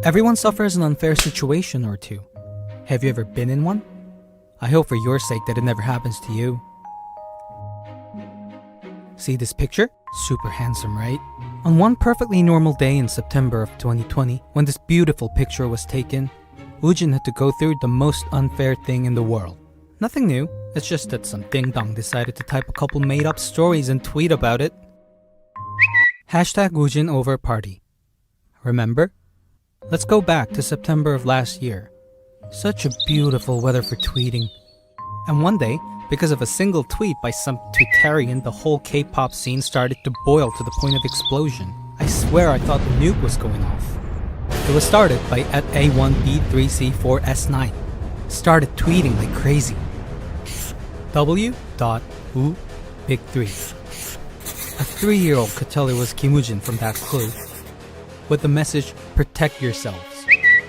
Everyone suffers an unfair situation or two. Have you ever been in one? I hope for your sake that it never happens to you. See this picture? Super handsome, right? On one perfectly normal day in September of 2020, when this beautiful picture was taken, Woojin had to go through the most unfair thing in the world. Nothing new, it's just that some ding-dong decided to type a couple made-up stories and tweet about it. Hashtag Woojin over party. Remember? Let's go back to September of last year. Such a beautiful weather for tweeting. And one day, because of a single tweet by some Twitterian, the whole K-pop scene started to boil to the point of explosion. I swear I thought the nuke was going off. It was started by @A1B3C4S9. Started tweeting like crazy. W.U Big 3. A 3-year-old could tell it was Kim Woojin from that clue. With the message, protect yourselves.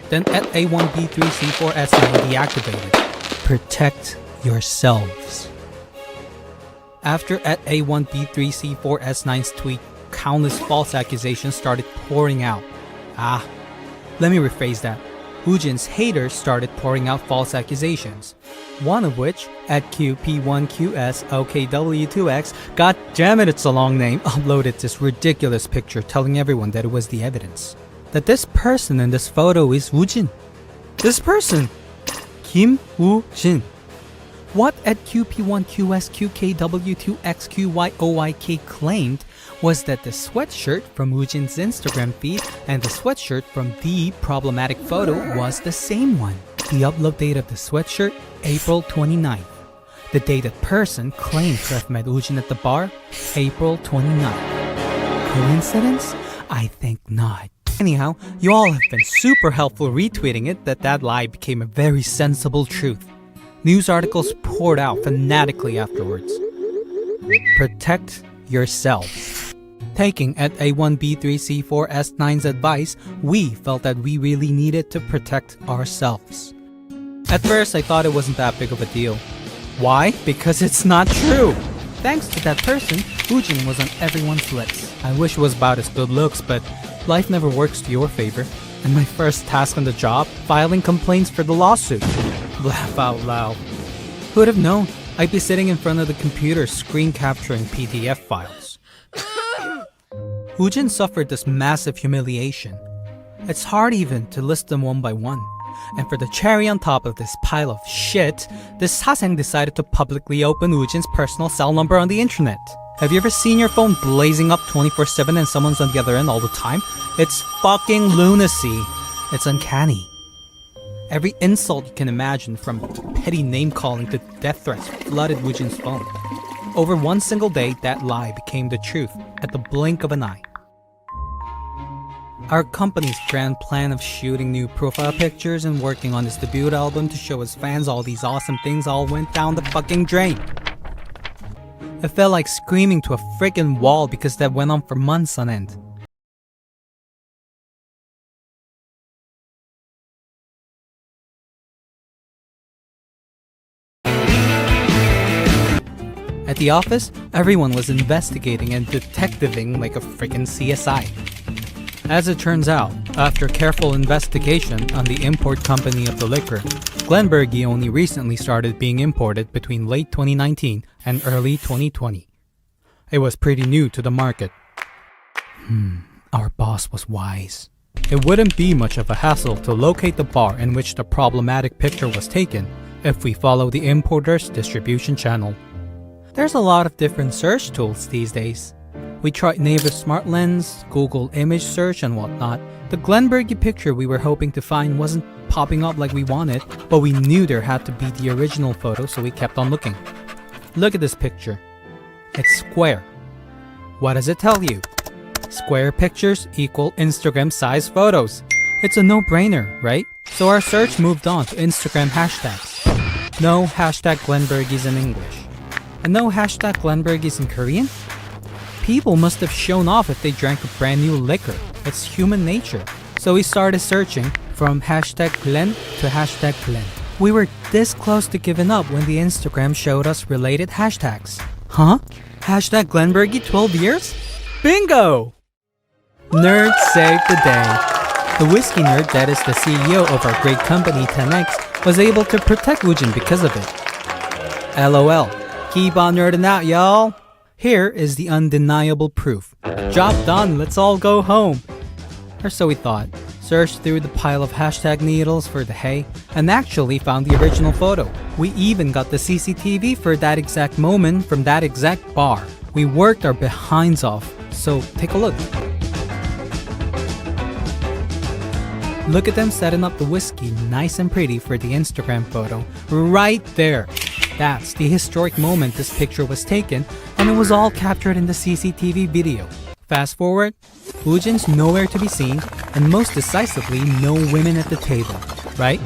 Then @A1B3C4S9 deactivated. Protect yourselves. After @A1B3C4S9's tweet, countless false accusations started pouring out. Let me rephrase that. Woojin's haters started pouring out false accusations. One of which, @QP1QSOKW2X, god damn it, it's a long name, uploaded this ridiculous picture telling everyone that it was the evidence. That this person in this photo is Woojin. This person! Kim Woojin. What @QP1QSQKW2XQYOYK claimed was that the sweatshirt from Woojin's Instagram feed and the sweatshirt from the problematic photo was the same one. The upload date of the sweatshirt, April 29th. The day that person claimed to have met Woojin at the bar, April 29th. Coincidence? I think not. Anyhow, you all have been super helpful retweeting it that lie became a very sensible truth. News articles poured out fanatically afterwards. Protect yourselves. Taking @A1B3C4S9's advice, we felt that we really needed to protect ourselves. At first, I thought it wasn't that big of a deal. Why? Because it's not true. Thanks to that person, Woojin was on everyone's lips. I wish it was about his good looks, but life never works to your favor. And my first task on the job, filing complaints for the lawsuit. Laugh out loud. Who'd have known? I'd be sitting in front of the computer screen capturing PDF files. Woojin suffered this massive humiliation. It's hard even to list them one by one. And for the cherry on top of this pile of shit, this Saseng decided to publicly open Woojin's personal cell number on the internet. Have you ever seen your phone blazing up 24/7 and someone's on the other end all the time? It's fucking lunacy. It's uncanny. Every insult you can imagine, from petty name-calling to death threats, flooded Woojin's phone. Over one single day, that lie became the truth at the blink of an eye. Our company's grand plan of shooting new profile pictures and working on his debut album to show his fans all these awesome things all went down the fucking drain. It felt like screaming to a freaking wall because that went on for months on end. At the office, everyone was investigating and detectiving like a freaking CSI. As it turns out, after careful investigation on the import company of the liquor, Glenbergie only recently started being imported between late 2019 and early 2020. It was pretty new to the market. Our boss was wise. It wouldn't be much of a hassle to locate the bar in which the problematic picture was taken if we follow the importer's distribution channel. There's a lot of different search tools these days. We tried Naver Smart Lens, Google image search and whatnot. The Glenbergie picture we were hoping to find wasn't popping up like we wanted, but we knew there had to be the original photo, so we kept on looking. Look at this picture. It's square. What does it tell you? Square pictures equal Instagram size photos. It's a no-brainer, right? So our search moved on to Instagram hashtags. No hashtag Glenbergies in English. And no hashtag Glenbergies in Korean? People must have shown off if they drank a brand new liquor. It's human nature. So we started searching from hashtag Glen to hashtag Glen. We were this close to giving up when the Instagram showed us related hashtags. Huh? Hashtag Glenbergie 12 years? Bingo! Nerds saved the day. The whiskey nerd that is the CEO of our great company 10X was able to protect Woojin because of it. LOL. Keep on nerding out, y'all. Here is the undeniable proof. Job done, let's all go home. Or so we thought. Searched through the pile of hashtag needles for the hay and actually found the original photo. We even got the CCTV for that exact moment from that exact bar. We worked our behinds off, so take a look. Look at them setting up the whiskey nice and pretty for the Instagram photo. Right there. That's the historic moment this picture was taken, and it was all captured in the CCTV video. Fast forward, Woojin's nowhere to be seen, and most decisively, no women at the table, right?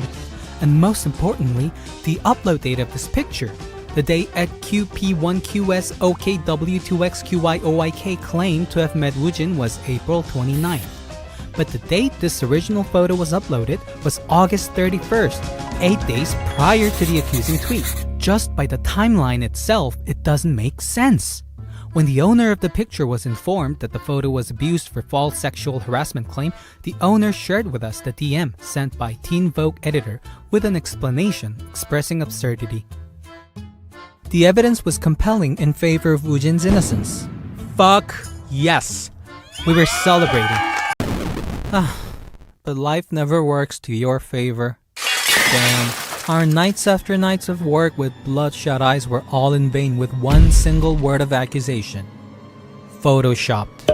And most importantly, the upload date of this picture. The date at QP1QSOKW2XQYOIK claimed to have met Woojin was April 29th. But the date this original photo was uploaded was August 31st, 8 days prior to the accusing tweet. Just by the timeline itself, it doesn't make sense. When the owner of the picture was informed that the photo was abused for false sexual harassment claim, the owner shared with us the DM sent by Teen Vogue editor with an explanation expressing absurdity. The evidence was compelling in favor of Woojin's innocence. Fuck yes! We were celebrating. But life never works to your favor. Damn. Our nights after nights of work with bloodshot eyes were all in vain with one single word of accusation. Photoshopped.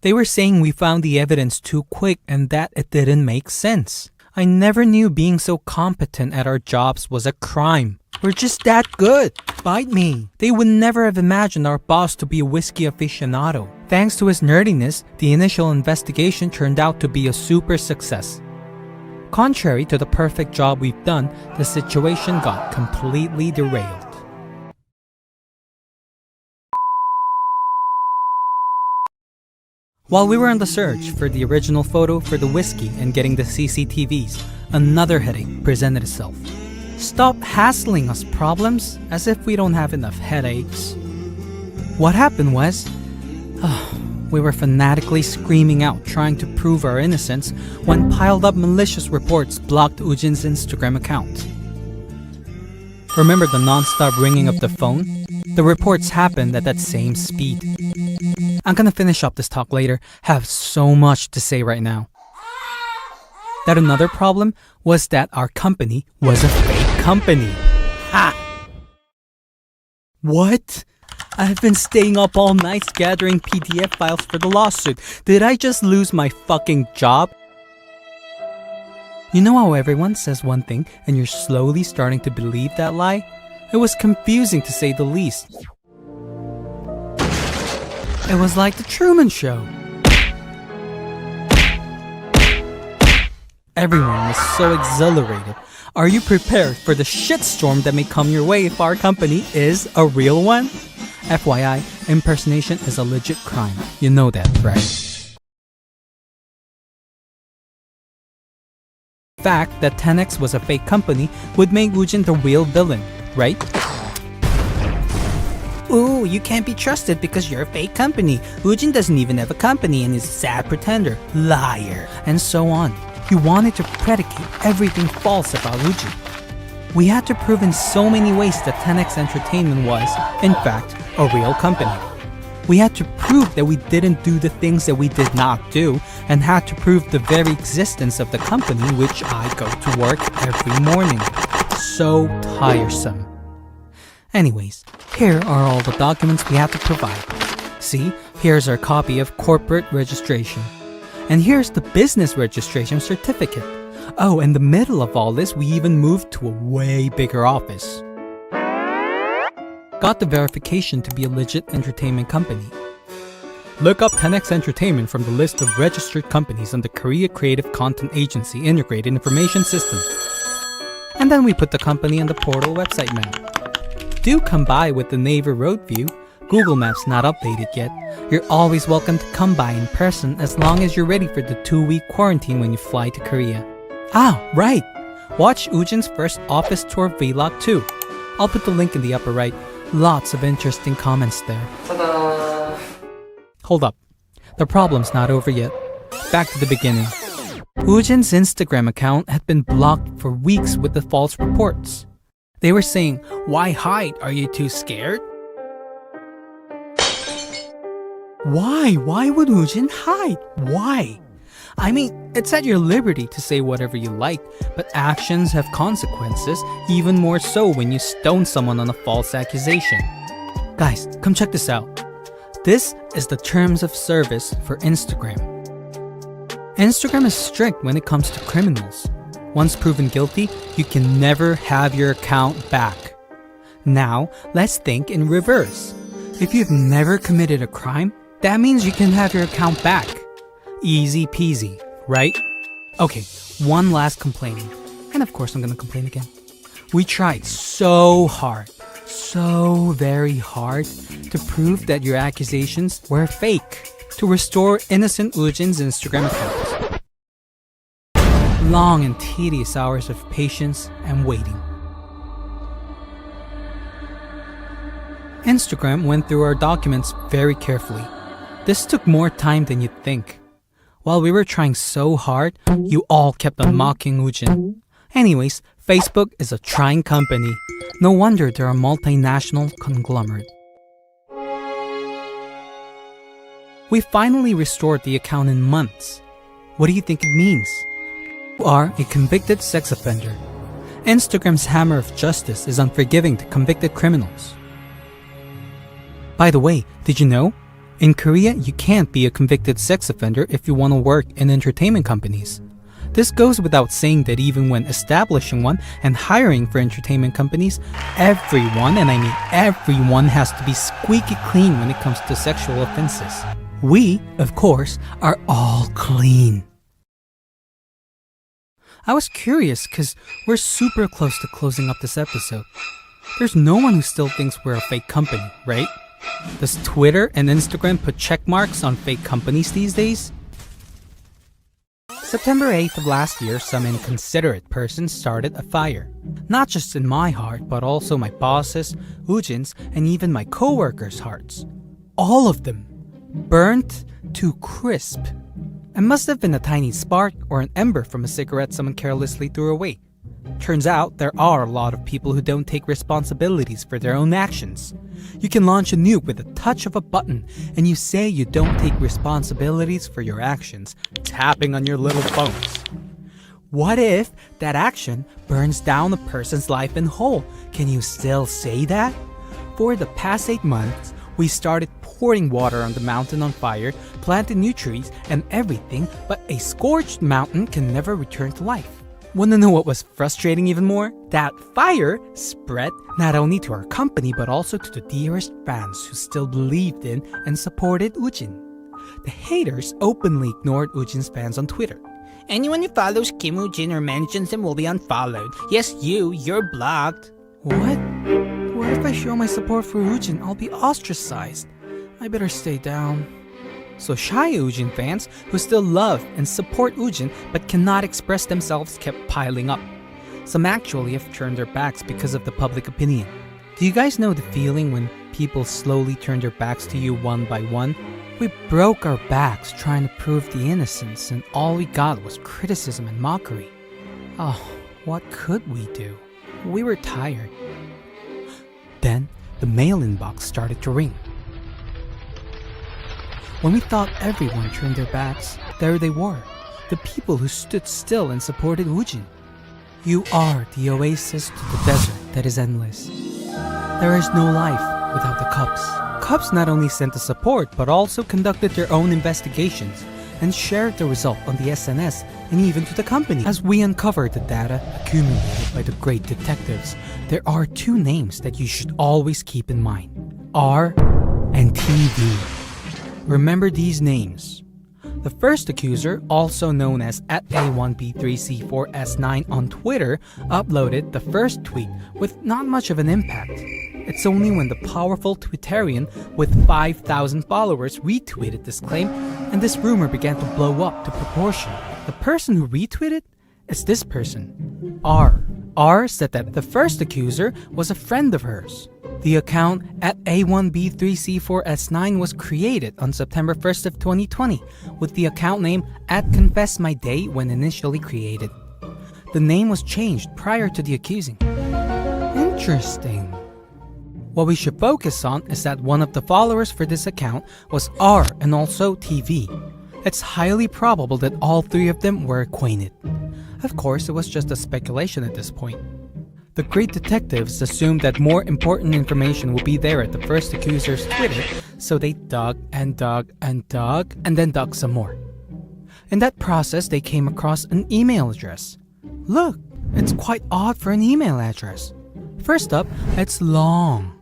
They were saying we found the evidence too quick and that it didn't make sense. I never knew being so competent at our jobs was a crime. We're just that good. Bite me. They would never have imagined our boss to be a whiskey aficionado. Thanks to his nerdiness, the initial investigation turned out to be a super success. Contrary to the perfect job we've done, the situation got completely derailed. While we were on the search for the original photo for the whiskey and getting the CCTVs, another headache presented itself. Stop hassling us, problems, as if we don't have enough headaches. What happened was, we were fanatically screaming out trying to prove our innocence when piled up malicious reports blocked Woojin's Instagram account. Remember the non-stop ringing of the phone? The reports happened at that same speed. I'm gonna finish up this talk later, have so much to say right now. That another problem was that our company was a fake company. Ha! What? I've been staying up all night gathering PDF files for the lawsuit. Did I just lose my fucking job? You know how everyone says one thing and you're slowly starting to believe that lie? It was confusing to say the least. It was like the Truman Show. Everyone was so exhilarated. Are you prepared for the shitstorm that may come your way if our company is a real one? FYI, impersonation is a legit crime. You know that, right? The fact that 10X was a fake company would make Woojin the real villain, right? Ooh, you can't be trusted because you're a fake company. Woojin doesn't even have a company and is a sad pretender, liar, and so on. He wanted to predicate everything false about Woojin. We had to prove in so many ways that 10X Entertainment was, in fact, a real company. We had to prove that we didn't do the things that we did not do, and had to prove the very existence of the company which I go to work every morning. So tiresome. Anyways, here are all the documents we had to provide. See, here's our copy of corporate registration. And here's the business registration certificate. Oh, in the middle of all this, we even moved to a way bigger office. Got the verification to be a legit entertainment company. Look up 10X Entertainment from the list of registered companies on the Korea Creative Content Agency Integrated Information System. And then we put the company on the portal website map. Do come by with the Naver Road view. Google Maps not updated yet. You're always welcome to come by in person as long as you're ready for the 2-week quarantine when you fly to Korea. Ah, right! Watch Woojin's first office tour vlog too. I'll put the link in the upper right. Lots of interesting comments there. Ta-da! Hold up. The problem's not over yet. Back to the beginning. Woojin's Instagram account had been blocked for weeks with the false reports. They were saying, "Why hide? Are you too scared?" Why? Why would Woojin hide? Why? I mean, it's at your liberty to say whatever you like, but actions have consequences, even more so when you stone someone on a false accusation. Guys, come check this out. This is the terms of service for Instagram. Instagram is strict when it comes to criminals. Once proven guilty, you can never have your account back. Now, let's think in reverse. If you've never committed a crime, that means you can have your account back. Easy peasy, right? Okay, one last complaining. And of course I'm gonna complain again. We tried so hard, so very hard to prove that your accusations were fake, to restore innocent Woojin's Instagram account. Long and tedious hours of patience and waiting. Instagram went through our documents very carefully. This took more time than you'd think. While we were trying so hard, you all kept on mocking Woojin. Anyways, Facebook is a trying company. No wonder they're a multinational conglomerate. We finally restored the account in months. What do you think it means? You are a convicted sex offender. Instagram's hammer of justice is unforgiving to convicted criminals. By the way, did you know? In Korea, you can't be a convicted sex offender if you want to work in entertainment companies. This goes without saying that even when establishing one and hiring for entertainment companies, everyone, and I mean everyone, has to be squeaky clean when it comes to sexual offenses. We, of course, are all clean. I was curious because we're super close to closing up this episode. There's no one who still thinks we're a fake company, right? Does Twitter and Instagram put check marks on fake companies these days? September 8th of last year, some inconsiderate person started a fire. Not just in my heart, but also my bosses, Woojin's, and even my co-workers' hearts. All of them. Burnt to crisp. It must have been a tiny spark or an ember from a cigarette someone carelessly threw away. Turns out there are a lot of people who don't take responsibilities for their own actions. You can launch a nuke with a touch of a button, and you say you don't take responsibilities for your actions, tapping on your little phones. What if that action burns down a person's life in whole? Can you still say that? For the past 8 months, we started pouring water on the mountain on fire, planted new trees, and everything, but a scorched mountain can never return to life. Wanna know what was frustrating even more? That fire spread not only to our company but also to the dearest fans who still believed in and supported Woojin. The haters openly ignored Woojin's fans on Twitter. Anyone who follows Kim Woojin or mentions him will be unfollowed. Yes, you're blocked. What? What if I show my support for Woojin? I'll be ostracized. I better stay down. So shy Woojin fans who still love and support Woojin but cannot express themselves kept piling up. Some actually have turned their backs because of the public opinion. Do you guys know the feeling when people slowly turn their backs to you one by one? We broke our backs trying to prove the innocence, and all we got was criticism and mockery. Oh, what could we do? We were tired. Then the mail inbox started to ring. When we thought everyone turned their backs, there they were, the people who stood still and supported Woojin. You are the oasis to the desert that is endless. There is no life without the Cubs. Cubs not only sent the support but also conducted their own investigations and shared the result on the SNS and even to the company. As we uncovered the data accumulated by the great detectives, there are 2 names that you should always keep in mind: R and TV. Remember these names. The first accuser, also known as @A1B3C4S9 on Twitter, uploaded the first tweet with not much of an impact. It's only when the powerful Twitterian with 5,000 followers retweeted this claim and this rumor began to blow up to proportion. The person who retweeted is this person, R. R said that the first accuser was a friend of hers. The account at A1B3C4S9 was created on September 1st of 2020 with the account name at Confess My Day when initially created. The name was changed prior to the accusing. Interesting. What we should focus on is that one of the followers for this account was R and also TV. It's highly probable that all three of them were acquainted. Of course, it was just a speculation at this point. The great detectives assumed that more important information would be there at the first accuser's Twitter, so they dug and dug and dug and then dug some more. In that process, they came across an email address. Look, it's quite odd for an email address. First up, it's long,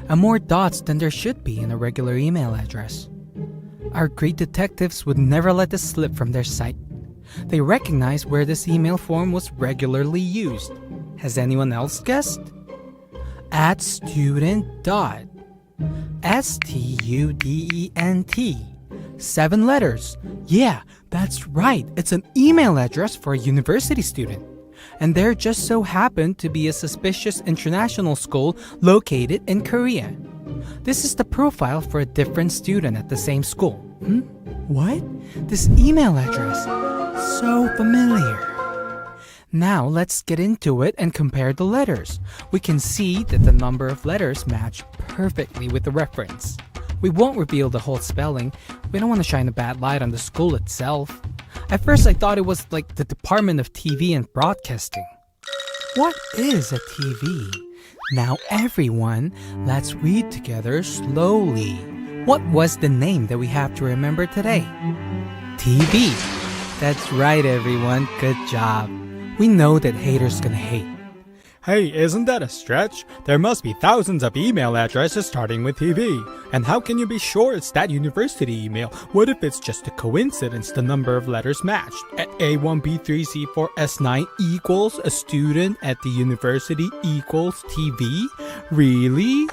and more dots than there should be in a regular email address. Our great detectives would never let this slip from their sight. They recognized where this email form was regularly used. Has anyone else guessed? At student dot. STUDENT. 7 letters. Yeah, that's right. It's an email address for a university student. And there just so happened to be a suspicious international school located in Korea. This is the profile for a different student at the same school. What? This email address. So familiar. Now let's get into it and compare the letters. We can see that the number of letters match perfectly with the reference. We won't reveal the whole spelling. We don't want to shine a bad light on the school itself. At first I thought it was like the Department of TV and Broadcasting. What is a TV? Now everyone, let's read together slowly. What was the name that we have to remember today? TV. That's right everyone, good job. We know that haters gonna hate. Hey, isn't that a stretch? There must be thousands of email addresses starting with TV. And how can you be sure it's that university email? What if it's just a coincidence the number of letters matched? At A1B3C4S9 equals a student at the university equals TV? Really?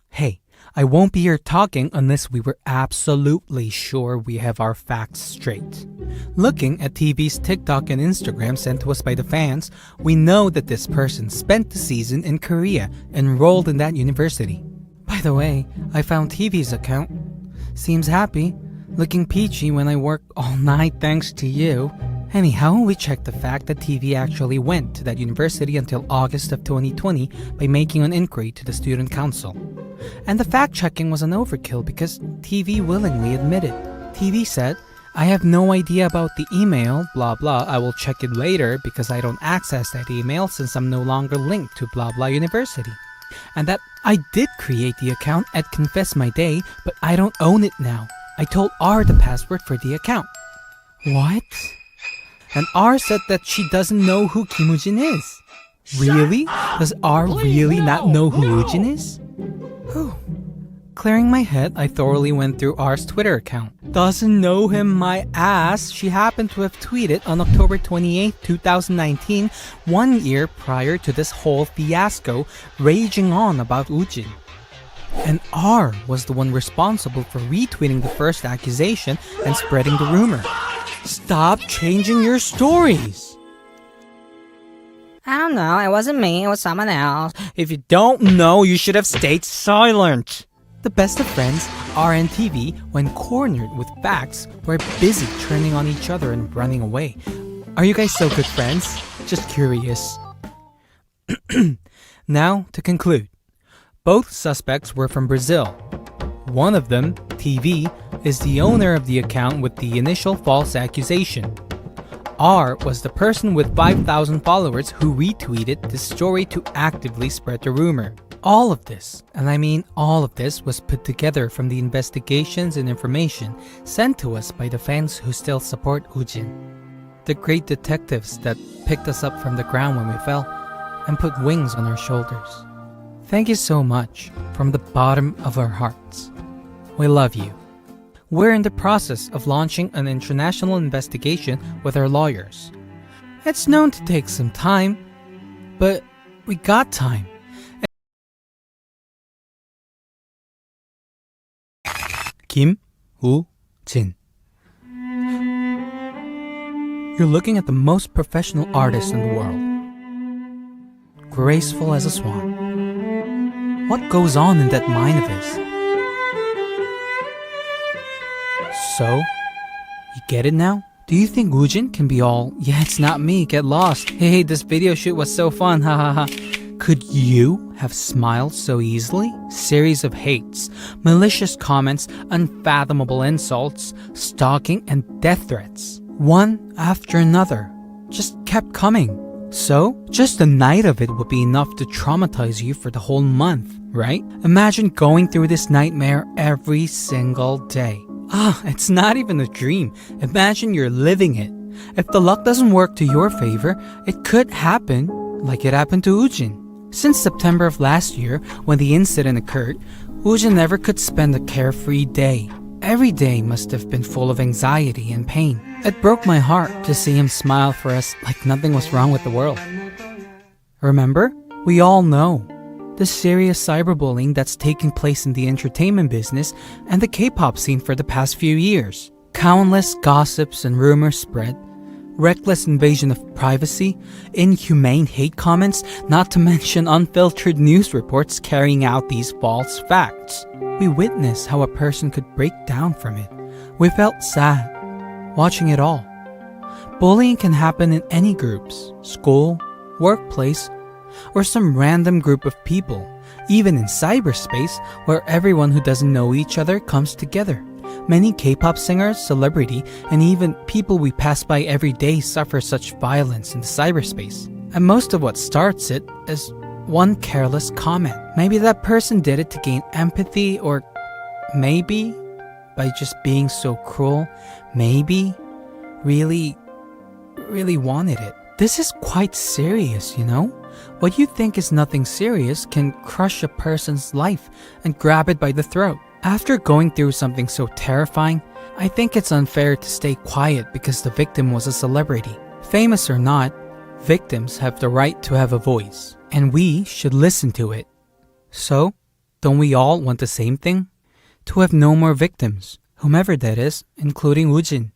Hey, I won't be here talking unless we were absolutely sure we have our facts straight. Looking at TV's TikTok and Instagram sent to us by the fans, we know that this person spent the season in Korea, enrolled in that university. By the way, I found TV's account. Seems happy, looking peachy when I work all night thanks to you. Anyhow, we checked the fact that TV actually went to that university until August of 2020 by making an inquiry to the student council. And the fact-checking was an overkill because TV willingly admitted. TV said, I have no idea about the email, blah blah, I will check it later because I don't access that email since I'm no longer linked to blah blah university. And that I did create the account at Confess My Day, but I don't own it now. I told R the password for the account. What? And R said that she doesn't know who Kim Woojin is. Really? Does R really not know who Woojin is? Whew. Clearing my head, I thoroughly went through R's Twitter account. Doesn't know him my ass. She happened to have tweeted on October 28, 2019, 1 year prior to this whole fiasco, raging on about Woojin. And R was the one responsible for retweeting the first accusation and spreading the rumor. Stop changing your stories! I don't know, it wasn't me, it was someone else. If you don't know, you should have stayed silent. The best of friends, R and TV, when cornered with facts, were busy turning on each other and running away. Are you guys still good friends? Just curious. Now, to conclude. Both suspects were from Brazil. One of them, TV, is the owner of the account with the initial false accusation. R was the person with 5,000 followers who retweeted this story to actively spread the rumor. All of this, and I mean all of this, was put together from the investigations and information sent to us by the fans who still support Woojin. The great detectives that picked us up from the ground when we fell and put wings on our shoulders. Thank you so much from the bottom of our hearts. We love you. We're in the process of launching an international investigation with our lawyers. It's known to take some time, but we got time. Kim Woojin. You're looking at the most professional artist in the world. graceful as a swan. What goes on in that mind of his? So, you get it now? Do you think Woojin can be all, yeah, it's not me, get lost, hey, this video shoot was so fun, ha ha ha. Could you have smiled so easily? Series of hates, malicious comments, unfathomable insults, stalking, and death threats. One after another. Just kept coming. So, just the night of it would be enough to traumatize you for the whole month, right? Imagine going through this nightmare every single day. It's not even a dream. Imagine you're living it. If the luck doesn't work to your favor, it could happen like it happened to Woojin. Since September of last year, when the incident occurred, Woojin never could spend a carefree day. Every day must have been full of anxiety and pain. It broke my heart to see him smile for us like nothing was wrong with the world. Remember? We all know the serious cyberbullying that's taking place in the entertainment business and the K-pop scene for the past few years. Countless gossips and rumors spread, reckless invasion of privacy, inhumane hate comments, not to mention unfiltered news reports carrying out these false facts. We witnessed how a person could break down from it. We felt sad watching it all. Bullying can happen in any groups, school, workplace, or some random group of people, even in cyberspace where everyone who doesn't know each other comes together. Many K-pop singers, celebrity, and even people we pass by every day suffer such violence in the cyberspace. And most of what starts it is one careless comment. Maybe that person did it to gain empathy, or maybe by just being so cruel, maybe really wanted it. This is quite serious, you know? What you think is nothing serious can crush a person's life and grab it by the throat. After going through something so terrifying, I think it's unfair to stay quiet because the victim was a celebrity. Famous or not, victims have the right to have a voice, and we should listen to it. So, don't we all want the same thing? To have no more victims, whomever that is, including Woojin.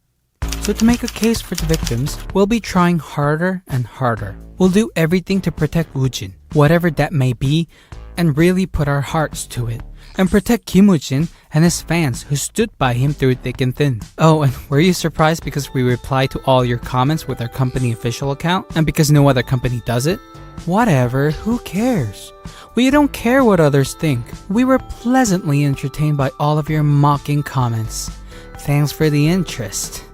So to make a case for the victims, we'll be trying harder and harder. We'll do everything to protect Woojin, whatever that may be, and really put our hearts to it. And protect Kim Woojin and his fans who stood by him through thick and thin. Oh, and were you surprised because we reply to all your comments with our company official account? And because no other company does it? Whatever, who cares? We don't care what others think. We were pleasantly entertained by all of your mocking comments. Thanks for the interest.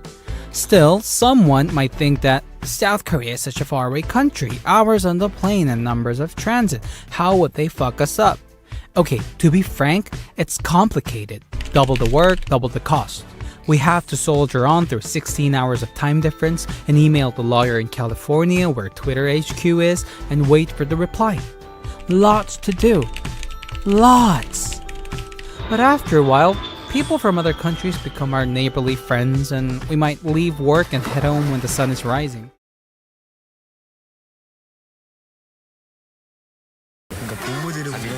Still, someone might think that South Korea is such a faraway country, hours on the plane and numbers of transit. How would they fuck us up? Okay, to be frank, it's complicated. Double the work, double the cost. We have to soldier on through 16 hours of time difference and email the lawyer in California where Twitter HQ is and wait for the reply. Lots to do. Lots. But after a while, people from other countries become our neighborly friends and we might leave work and head home when the sun is rising.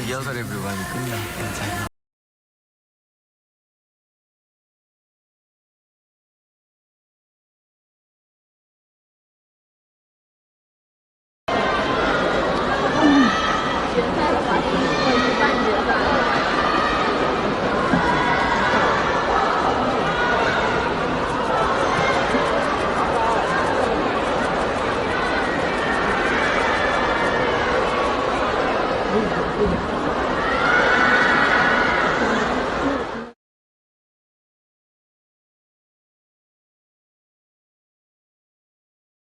리허설에 불과하니 끝나 괜찮아. Thank you.